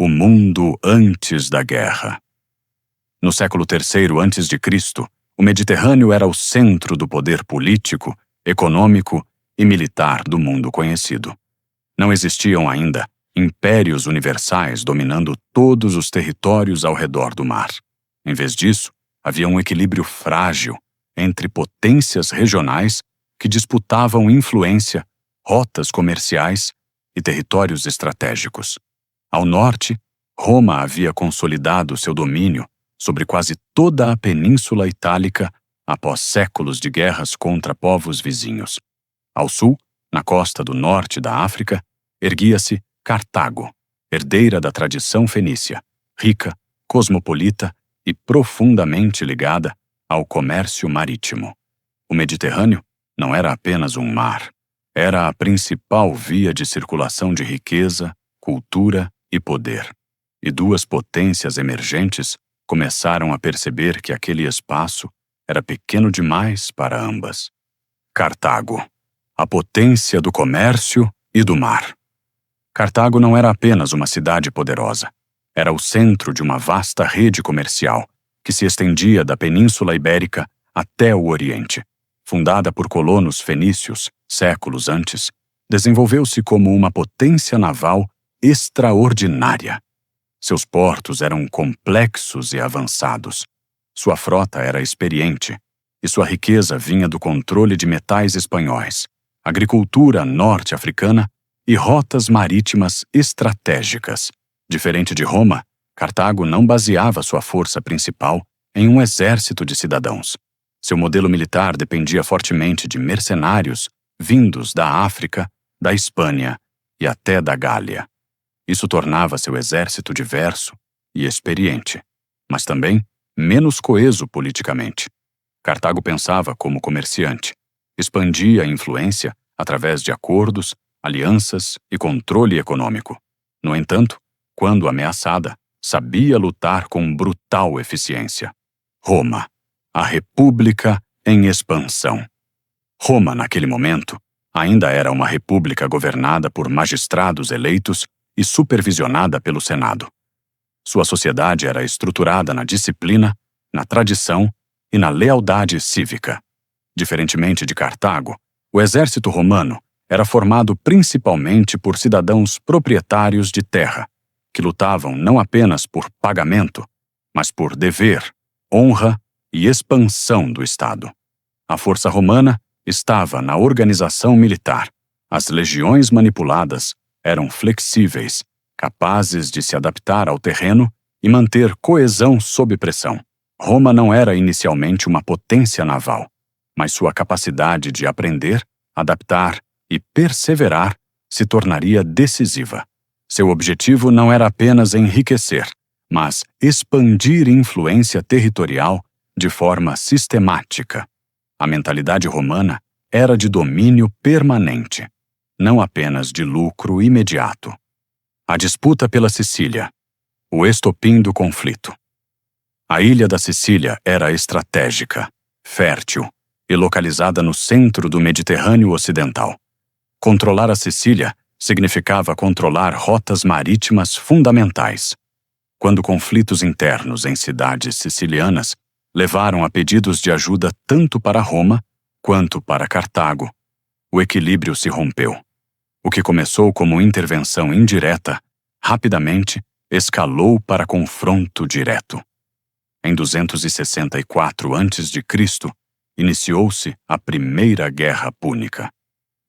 O mundo antes da guerra. No século III a.C., o Mediterrâneo era o centro do poder político, econômico e militar do mundo conhecido. Não existiam ainda impérios universais dominando todos os territórios ao redor do mar. Em vez disso, havia um equilíbrio frágil entre potências regionais que disputavam influência, rotas comerciais e territórios estratégicos. Ao norte, Roma havia consolidado seu domínio sobre quase toda a Península Itálica após séculos de guerras contra povos vizinhos. Ao sul, na costa do norte da África, erguia-se Cartago, herdeira da tradição fenícia, rica, cosmopolita e profundamente ligada ao comércio marítimo. O Mediterrâneo não era apenas um mar, era a principal via de circulação de riqueza, cultura e poder. E duas potências emergentes começaram a perceber que aquele espaço era pequeno demais para ambas. Cartago, a potência do comércio e do mar. Cartago não era apenas uma cidade poderosa. Era o centro de uma vasta rede comercial que se estendia da Península Ibérica até o Oriente. Fundada por colonos fenícios séculos antes, desenvolveu-se como uma potência naval extraordinária. Seus portos eram complexos e avançados. Sua frota era experiente, e sua riqueza vinha do controle de metais espanhóis, agricultura norte-africana e rotas marítimas estratégicas. Diferente de Roma, Cartago não baseava sua força principal em um exército de cidadãos. Seu modelo militar dependia fortemente de mercenários vindos da África, da Espanha e até da Gália. Isso tornava seu exército diverso e experiente, mas também menos coeso politicamente. Cartago pensava como comerciante, expandia a influência através de acordos, alianças e controle econômico. No entanto, quando ameaçada, sabia lutar com brutal eficiência. Roma, a república em expansão. Roma, naquele momento, ainda era uma república governada por magistrados eleitos e supervisionada pelo Senado. Sua sociedade era estruturada na disciplina, na tradição e na lealdade cívica. Diferentemente de Cartago, o exército romano era formado principalmente por cidadãos proprietários de terra, que lutavam não apenas por pagamento, mas por dever, honra e expansão do Estado. A força romana estava na organização militar. As legiões manipuladas eram flexíveis, capazes de se adaptar ao terreno e manter coesão sob pressão. Roma não era inicialmente uma potência naval, mas sua capacidade de aprender, adaptar e perseverar se tornaria decisiva. Seu objetivo não era apenas enriquecer, mas expandir influência territorial de forma sistemática. A mentalidade romana era de domínio permanente, não apenas de lucro imediato. A disputa pela Sicília, o estopim do conflito. A ilha da Sicília era estratégica, fértil e localizada no centro do Mediterrâneo Ocidental. Controlar a Sicília significava controlar rotas marítimas fundamentais. Quando conflitos internos em cidades sicilianas levaram a pedidos de ajuda tanto para Roma quanto para Cartago, o equilíbrio se rompeu. O que começou como intervenção indireta, rapidamente escalou para confronto direto. Em 264 a.C., iniciou-se a Primeira Guerra Púnica.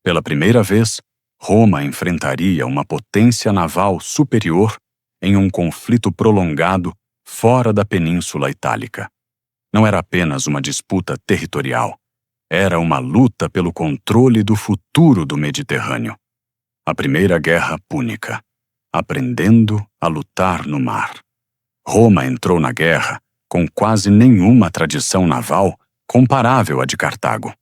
Pela primeira vez, Roma enfrentaria uma potência naval superior em um conflito prolongado fora da Península Itálica. Não era apenas uma disputa territorial, era uma luta pelo controle do futuro do Mediterrâneo. A Primeira Guerra Púnica, aprendendo a lutar no mar. Roma entrou na guerra com quase nenhuma tradição naval comparável à de Cartago.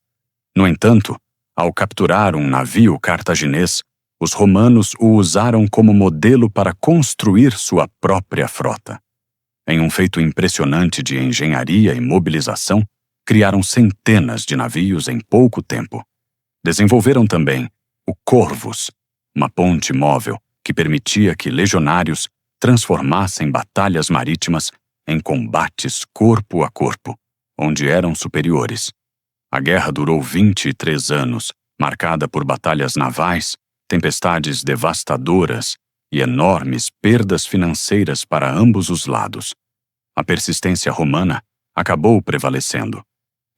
No entanto, ao capturar um navio cartaginês, os romanos o usaram como modelo para construir sua própria frota. Em um feito impressionante de engenharia e mobilização, criaram centenas de navios em pouco tempo. Desenvolveram também o Corvus, uma ponte móvel que permitia que legionários transformassem batalhas marítimas em combates corpo a corpo, onde eram superiores. A guerra durou 23 anos, marcada por batalhas navais, tempestades devastadoras e enormes perdas financeiras para ambos os lados. A persistência romana acabou prevalecendo.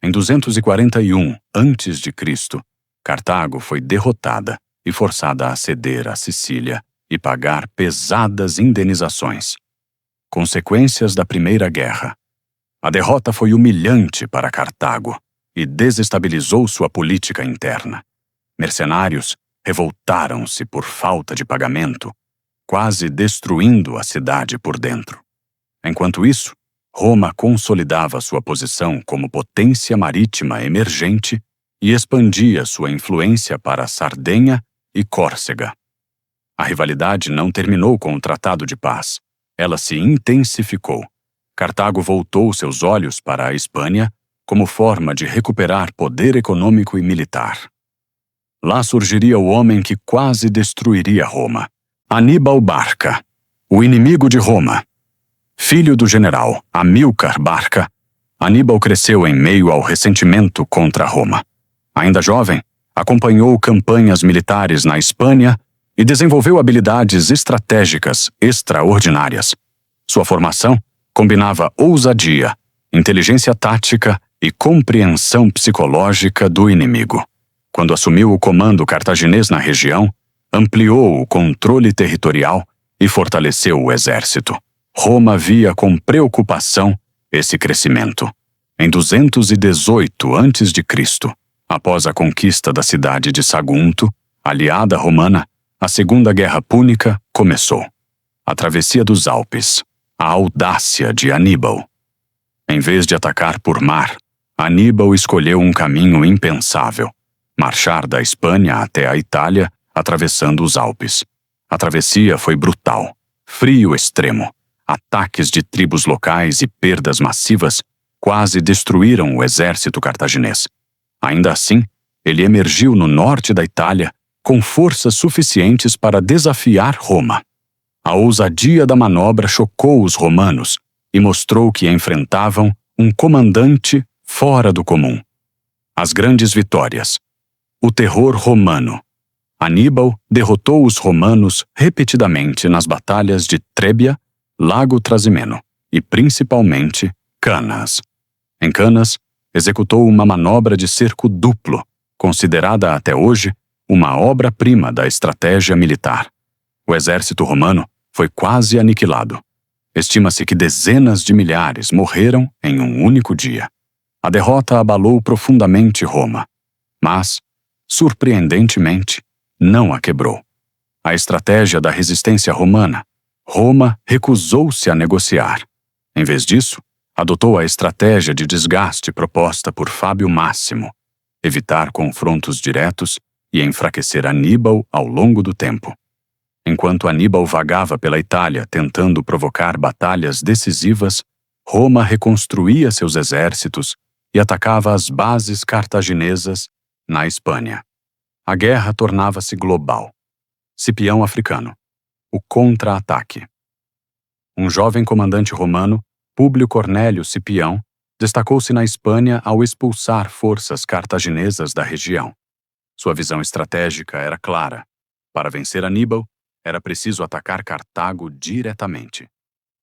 Em 241 a.C., Cartago foi derrotada e forçada a ceder a Sicília e pagar pesadas indenizações. Consequências da Primeira Guerra. A derrota foi humilhante para Cartago e desestabilizou sua política interna. Mercenários revoltaram-se por falta de pagamento, quase destruindo a cidade por dentro. Enquanto isso, Roma consolidava sua posição como potência marítima emergente e expandia sua influência para Sardenha e Córcega. A rivalidade não terminou com o Tratado de Paz. Ela se intensificou. Cartago voltou seus olhos para a Espanha como forma de recuperar poder econômico e militar. Lá surgiria o homem que quase destruiria Roma, Aníbal Barca, o inimigo de Roma. Filho do general Amílcar Barca, Aníbal cresceu em meio ao ressentimento contra Roma. Ainda jovem, acompanhou campanhas militares na Espanha e desenvolveu habilidades estratégicas extraordinárias. Sua formação combinava ousadia, inteligência tática e compreensão psicológica do inimigo. Quando assumiu o comando cartaginês na região, ampliou o controle territorial e fortaleceu o exército. Roma via com preocupação esse crescimento. Em 218 a.C., após a conquista da cidade de Sagunto, aliada romana, a Segunda Guerra Púnica começou. A travessia dos Alpes, a audácia de Aníbal. Em vez de atacar por mar, Aníbal escolheu um caminho impensável: marchar da Espanha até a Itália, atravessando os Alpes. A travessia foi brutal, frio extremo. Ataques de tribos locais e perdas massivas quase destruíram o exército cartaginês. Ainda assim, ele emergiu no norte da Itália com forças suficientes para desafiar Roma. A ousadia da manobra chocou os romanos e mostrou que enfrentavam um comandante fora do comum. As grandes vitórias. O terror romano. Aníbal derrotou os romanos repetidamente nas batalhas de Trébia, Lago Trasimeno e, principalmente, Canas. Em Canas, executou uma manobra de cerco duplo, considerada até hoje uma obra-prima da estratégia militar. O exército romano foi quase aniquilado. Estima-se que dezenas de milhares morreram em um único dia. A derrota abalou profundamente Roma, mas, surpreendentemente, não a quebrou. A estratégia da resistência romana. Roma recusou-se a negociar. Em vez disso, adotou a estratégia de desgaste proposta por Fábio Máximo: evitar confrontos diretos e enfraquecer Aníbal ao longo do tempo. Enquanto Aníbal vagava pela Itália tentando provocar batalhas decisivas, Roma reconstruía seus exércitos e atacava as bases cartaginesas na Espanha. A guerra tornava-se global. Cipião africano. O contra-ataque. Um jovem comandante romano, Públio Cornélio Cipião, destacou-se na Espanha ao expulsar forças cartaginesas da região. Sua visão estratégica era clara. Para vencer Aníbal, era preciso atacar Cartago diretamente.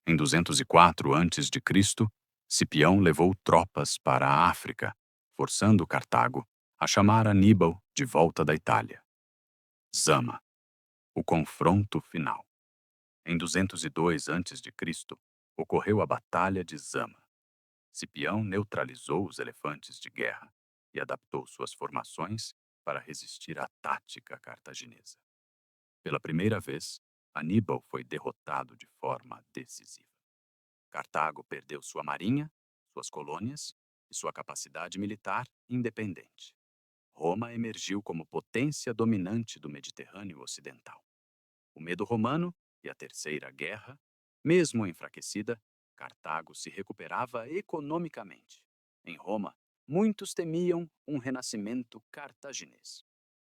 Em 204 a.C., Cipião levou tropas para a África, forçando Cartago a chamar Aníbal de volta da Itália. Zama. O confronto final. Em 202 a.C., ocorreu a Batalha de Zama. Cipião neutralizou os elefantes de guerra e adaptou suas formações para resistir à tática cartaginesa. Pela primeira vez, Aníbal foi derrotado de forma decisiva. Cartago perdeu sua marinha, suas colônias e sua capacidade militar independente. Roma emergiu como potência dominante do Mediterrâneo Ocidental. O medo romano e a Terceira Guerra, mesmo enfraquecida, Cartago se recuperava economicamente. Em Roma, muitos temiam um renascimento cartaginês.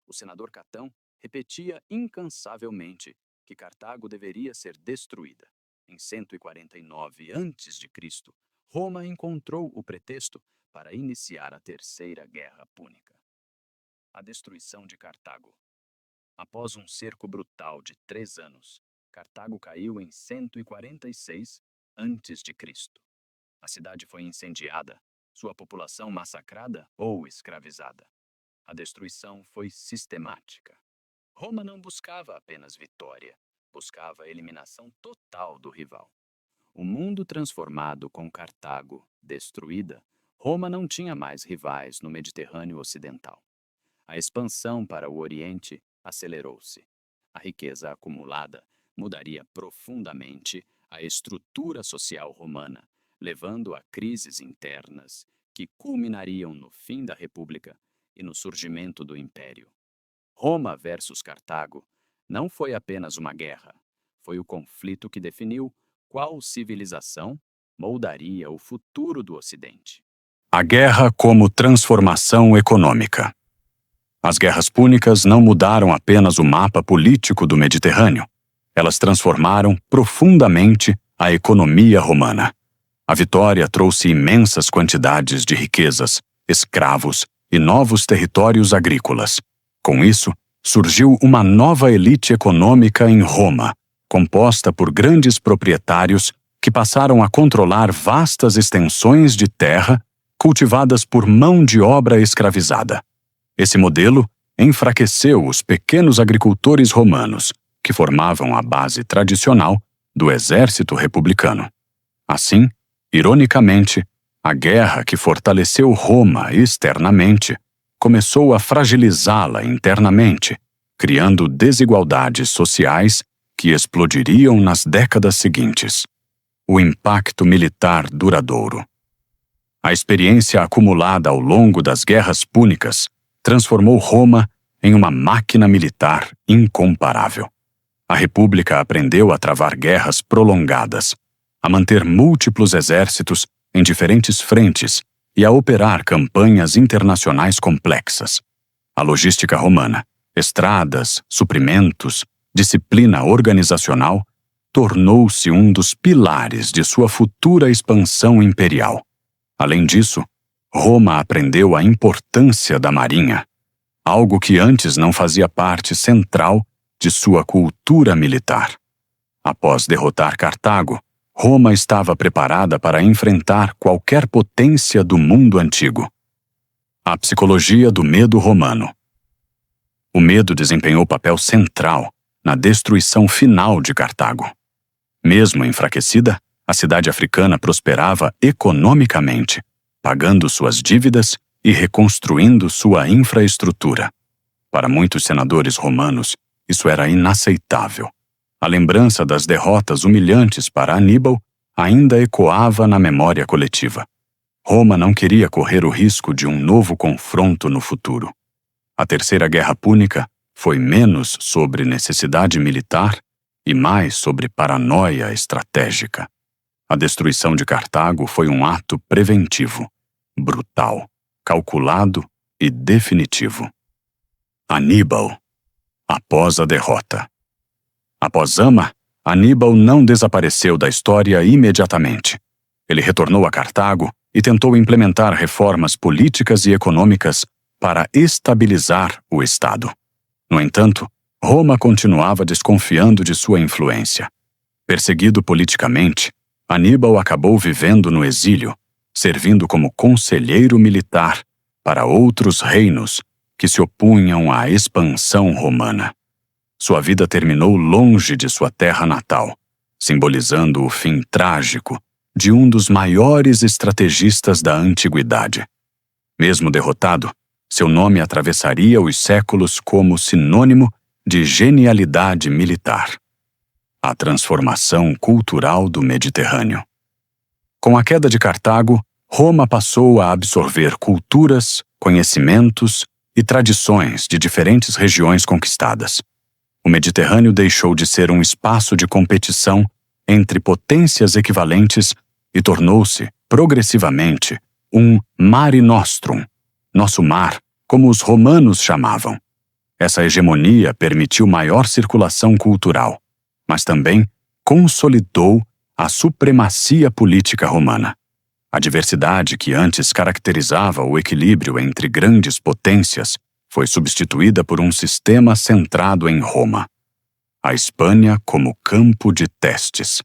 O senador Catão repetia incansavelmente que Cartago deveria ser destruída. Em 149 a.C., Roma encontrou o pretexto para iniciar a Terceira Guerra Púnica. A destruição de Cartago. Após um cerco brutal de 3 anos, Cartago caiu em 146 a.C. A cidade foi incendiada, sua população massacrada ou escravizada. A destruição foi sistemática. Roma não buscava apenas vitória, buscava a eliminação total do rival. O mundo transformado com Cartago destruída, Roma não tinha mais rivais no Mediterrâneo Ocidental. A expansão para o Oriente acelerou-se. A riqueza acumulada mudaria profundamente a estrutura social romana, levando a crises internas que culminariam no fim da República e no surgimento do Império. Roma versus Cartago não foi apenas uma guerra, foi o conflito que definiu qual civilização moldaria o futuro do Ocidente. A guerra como transformação econômica. As guerras púnicas não mudaram apenas o mapa político do Mediterrâneo. Elas transformaram profundamente a economia romana. A vitória trouxe imensas quantidades de riquezas, escravos e novos territórios agrícolas. Com isso, surgiu uma nova elite econômica em Roma, composta por grandes proprietários que passaram a controlar vastas extensões de terra cultivadas por mão de obra escravizada. Esse modelo enfraqueceu os pequenos agricultores romanos, que formavam a base tradicional do exército republicano. Assim, ironicamente, a guerra que fortaleceu Roma externamente começou a fragilizá-la internamente, criando desigualdades sociais que explodiriam nas décadas seguintes. O impacto militar duradouro. A experiência acumulada ao longo das guerras púnicas transformou Roma em uma máquina militar incomparável. A República aprendeu a travar guerras prolongadas, a manter múltiplos exércitos em diferentes frentes e a operar campanhas internacionais complexas. A logística romana, estradas, suprimentos, disciplina organizacional, tornou-se um dos pilares de sua futura expansão imperial. Além disso, Roma aprendeu a importância da marinha, algo que antes não fazia parte central de sua cultura militar. Após derrotar Cartago, Roma estava preparada para enfrentar qualquer potência do mundo antigo. A psicologia do medo romano. O medo desempenhou papel central na destruição final de Cartago. Mesmo enfraquecida, a cidade africana prosperava economicamente, pagando suas dívidas e reconstruindo sua infraestrutura. Para muitos senadores romanos, isso era inaceitável. A lembrança das derrotas humilhantes para Aníbal ainda ecoava na memória coletiva. Roma não queria correr o risco de um novo confronto no futuro. A Terceira Guerra Púnica foi menos sobre necessidade militar e mais sobre paranoia estratégica. A destruição de Cartago foi um ato preventivo, brutal, calculado e definitivo. Aníbal. Após a derrota. Após Zama, Aníbal não desapareceu da história imediatamente. Ele retornou a Cartago e tentou implementar reformas políticas e econômicas para estabilizar o Estado. No entanto, Roma continuava desconfiando de sua influência. Perseguido politicamente, Aníbal acabou vivendo no exílio, servindo como conselheiro militar para outros reinos que se opunham à expansão romana. Sua vida terminou longe de sua terra natal, simbolizando o fim trágico de um dos maiores estrategistas da antiguidade. Mesmo derrotado, seu nome atravessaria os séculos como sinônimo de genialidade militar. A transformação cultural do Mediterrâneo. Com a queda de Cartago, Roma passou a absorver culturas, conhecimentos e tradições de diferentes regiões conquistadas. O Mediterrâneo deixou de ser um espaço de competição entre potências equivalentes e tornou-se, progressivamente, um mare nostrum, nosso mar, como os romanos chamavam. Essa hegemonia permitiu maior circulação cultural, mas também consolidou a supremacia política romana. A diversidade que antes caracterizava o equilíbrio entre grandes potências foi substituída por um sistema centrado em Roma. A Espanha como campo de testes.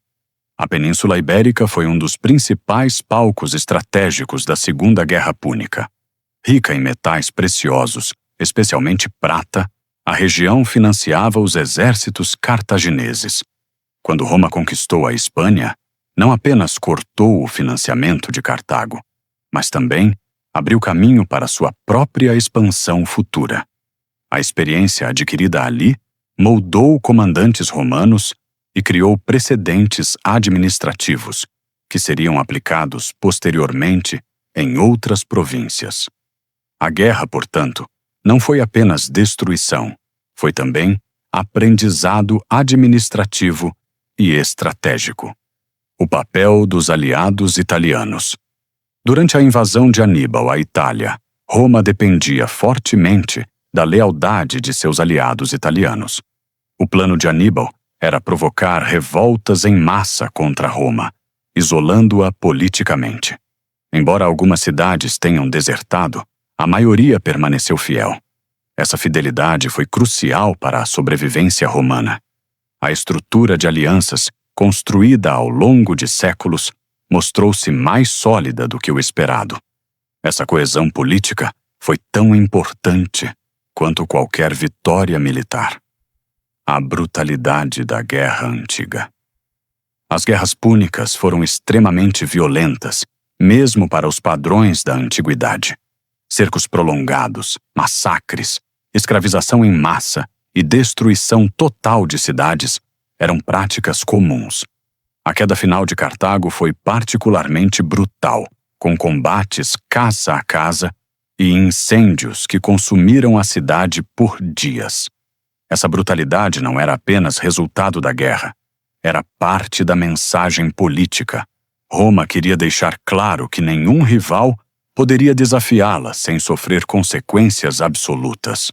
A Península Ibérica foi um dos principais palcos estratégicos da Segunda Guerra Púnica. Rica em metais preciosos, especialmente prata, a região financiava os exércitos cartagineses. Quando Roma conquistou a Espanha, não apenas cortou o financiamento de Cartago, mas também abriu caminho para sua própria expansão futura. A experiência adquirida ali moldou comandantes romanos e criou precedentes administrativos que seriam aplicados posteriormente em outras províncias. A guerra, portanto, não foi apenas destruição, foi também aprendizado administrativo e estratégico. O papel dos aliados italianos. Durante a invasão de Aníbal à Itália, Roma dependia fortemente da lealdade de seus aliados italianos. O plano de Aníbal era provocar revoltas em massa contra Roma, isolando-a politicamente. Embora algumas cidades tenham desertado, a maioria permaneceu fiel. Essa fidelidade foi crucial para a sobrevivência romana. A estrutura de alianças, construída ao longo de séculos, mostrou-se mais sólida do que o esperado. Essa coesão política foi tão importante quanto qualquer vitória militar. A brutalidade da Guerra Antiga. As guerras púnicas foram extremamente violentas, mesmo para os padrões da antiguidade. Cercos prolongados, massacres, escravização em massa e destruição total de cidades eram práticas comuns. A queda final de Cartago foi particularmente brutal, com combates casa a casa e incêndios que consumiram a cidade por dias. Essa brutalidade não era apenas resultado da guerra, era parte da mensagem política. Roma queria deixar claro que nenhum rival poderia desafiá-la sem sofrer consequências absolutas.